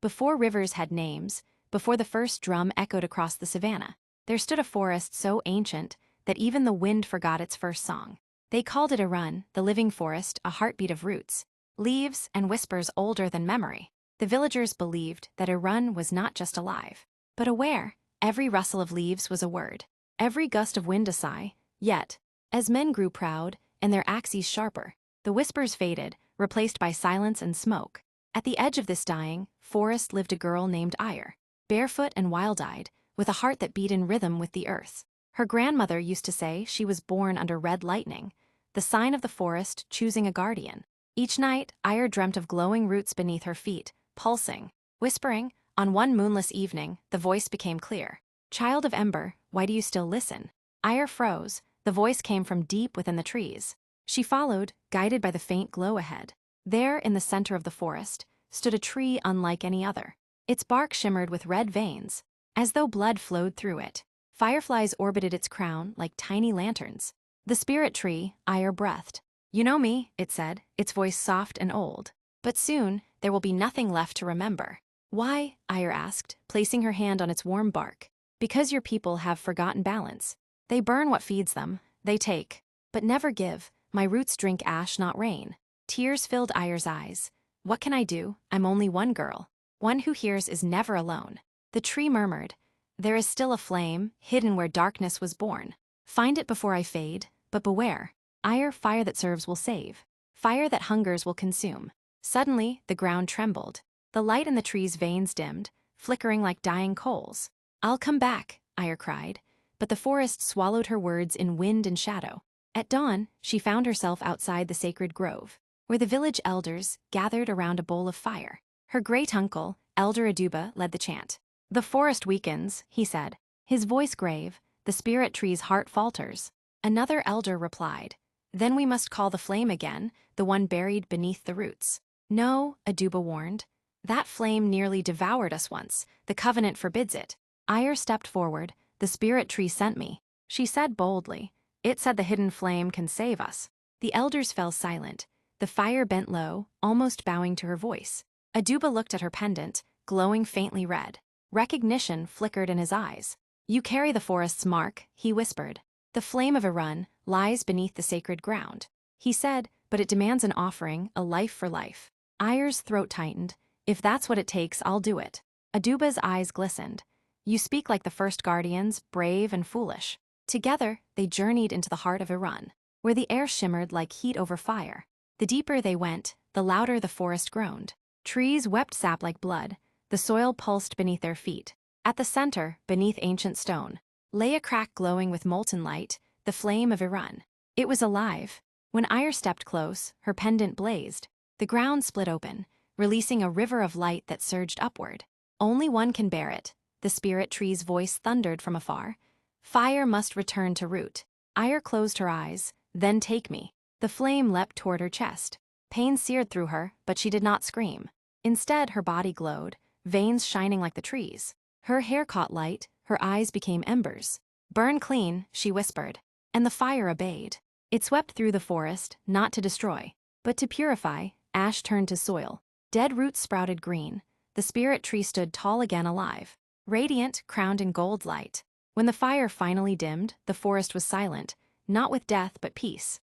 Before rivers had names, before the first drum echoed across the savannah, there stood a forest so ancient that even the wind forgot its first song. They called it a run, the living forest, a heartbeat of roots, leaves, and whispers older than memory. The villagers believed that a run was not just alive, but aware. Every rustle of leaves was a word, every gust of wind a sigh. Yet, as men grew proud and their axes sharper, the whispers faded, replaced by silence and smoke. At the edge of this dying forest lived a girl named Ire, barefoot and wild-eyed, with a heart that beat in rhythm with the earth. Her grandmother used to say she was born under red lightning, the sign of the forest choosing a guardian. Each night, Ire dreamt of glowing roots beneath her feet, pulsing, whispering. On one moonless evening, the voice became clear. "Child of Ember, why do you still listen?" Ire froze. The voice came from deep within the trees. She followed, guided by the faint glow ahead. There, in the center of the forest, stood a tree unlike any other. Its bark shimmered with red veins, as though blood flowed through it. Fireflies orbited its crown like tiny lanterns. The spirit tree, Ire breathed. "You know me," it said, its voice soft and old. "But soon, there will be nothing left to remember." "Why?" Ire asked, placing her hand on its warm bark. "Because your people have forgotten balance. They burn what feeds them, they take, but never give. My roots drink ash, not rain." Tears filled Ire's eyes. "What can I do? I'm only one girl. One who hears is never alone." The tree murmured, "There is still a flame, hidden where darkness was born. Find it before I fade, but beware. Ire, fire that serves will save. Fire that hungers will consume." Suddenly, the ground trembled. The light in the tree's veins dimmed, flickering like dying coals. "I'll come back," Ire cried, but the forest swallowed her words in wind and shadow. At dawn, she found herself outside the sacred grove, where the village elders gathered around a bowl of fire. Her great uncle, Elder Aduba, led the chant. "The forest weakens," he said, his voice grave. "The spirit tree's heart falters." Another elder replied, "Then we must call the flame again, the one buried beneath the roots." "No," Aduba warned. "That flame nearly devoured us once. The covenant forbids it." Ire stepped forward. "The spirit tree sent me," she said boldly. "It said the hidden flame can save us." The elders fell silent. The fire bent low, almost bowing to her voice. Aduba looked at her pendant, glowing faintly red. Recognition flickered in his eyes. "You carry the forest's mark," he whispered. "The flame of Irun lies beneath the sacred ground." He said, "But it demands an offering, a life for life." Ire's throat tightened. "If that's what it takes, I'll do it." Aduba's eyes glistened. "You speak like the first guardians, brave and foolish." Together, they journeyed into the heart of Irun, where the air shimmered like heat over fire. The deeper they went, the louder the forest groaned. Trees wept sap like blood. The soil pulsed beneath their feet. At the center, beneath ancient stone, lay a crack glowing with molten light, the flame of Irun. It was alive. When Ire stepped close, her pendant blazed. The ground split open, releasing a river of light that surged upward. "Only one can bear it," the spirit tree's voice thundered from afar. "Fire must return to root." Ire closed her eyes. "Then take me." The flame leapt toward her chest. Pain seared through her, but she did not scream. Instead, her body glowed, veins shining like the trees. Her hair caught light, her eyes became embers. "Burn clean," she whispered. And the fire obeyed. It swept through the forest, not to destroy, but to purify. Ash turned to soil. Dead roots sprouted green. The spirit tree stood tall again, alive, radiant, crowned in gold light. When the fire finally dimmed, the forest was silent, not with death but peace.